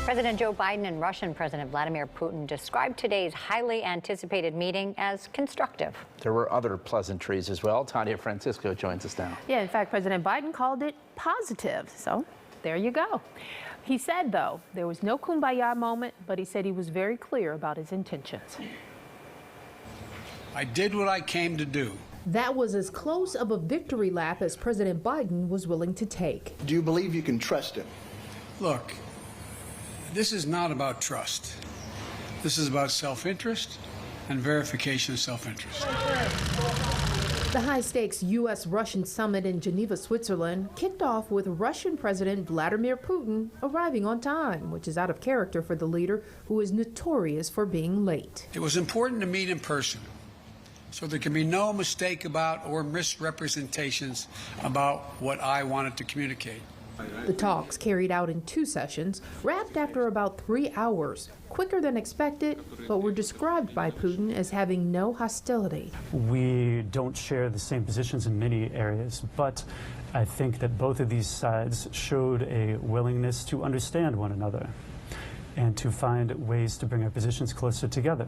President Joe Biden and Russian President Vladimir Putin described today's highly anticipated meeting as constructive. There were other pleasantries as well. Tanya Francisco joins us now. Yeah, in fact, President Biden called it positive. So there you go. He said, though, there was no kumbaya moment, but he said he was very clear about his intentions. I did what I came to do. That was as close of a victory lap as President Biden was willing to take. Do you believe you can trust him? Look, this is not about trust. This is about self-interest and verification of self-interest. The high-stakes U.S.-Russian summit in Geneva, Switzerland, kicked off with Russian President Vladimir Putin arriving on time, which is out of character for the leader who is notorious for being late. It was important to meet in person, so there can be no mistake about or misrepresentations about what I wanted to communicate. The talks, carried out in 2 sessions, wrapped after about 3 hours, quicker than expected, but were described by Putin as having no hostility. We don't share the same positions in many areas, but I think that both of these sides showed a willingness to understand one another and to find ways to bring our positions closer together.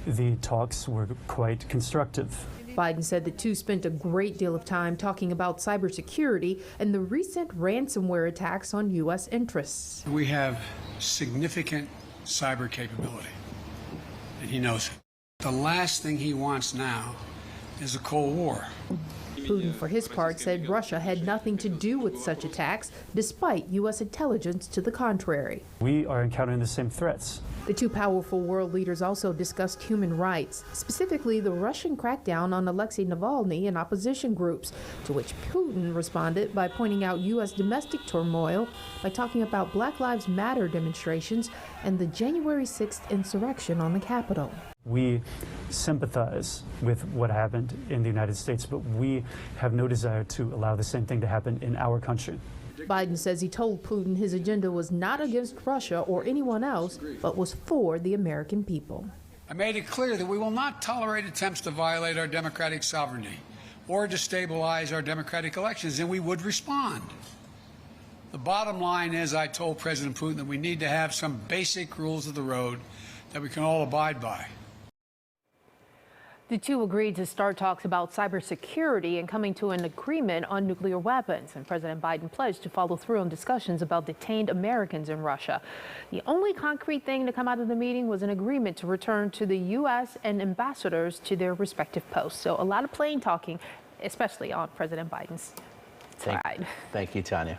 The talks were quite constructive. Biden said the two spent a great deal of time talking about cybersecurity and the recent ransomware attacks on U.S. interests. We have significant cyber capability, and he knows it. The last thing he wants now is a Cold War. Putin, for his part, said Russia had nothing to do with such attacks, despite U.S. intelligence to the contrary. We are encountering the same threats. The two powerful world leaders also discussed human rights, specifically the Russian crackdown on Alexei Navalny and opposition groups, to which Putin responded by pointing out U.S. domestic turmoil by talking about Black Lives Matter demonstrations and the January 6th insurrection on the Capitol. We sympathize with what happened in the United States, but we have no desire to allow the same thing to happen in our country. Biden says he told Putin his agenda was not against Russia or anyone else, but was for the American people. I made it clear that we will not tolerate attempts to violate our democratic sovereignty or destabilize our democratic elections, and we would respond. The bottom line is, I told President Putin that we need to have some basic rules of the road that we can all abide by. The two agreed to start talks about cybersecurity and coming to an agreement on nuclear weapons. And President Biden pledged to follow through on discussions about detained Americans in Russia. The only concrete thing to come out of the meeting was an agreement to return to the U.S. and ambassadors to their respective posts. So a lot of plain talking, especially on President Biden's side. Thank you, Tanya.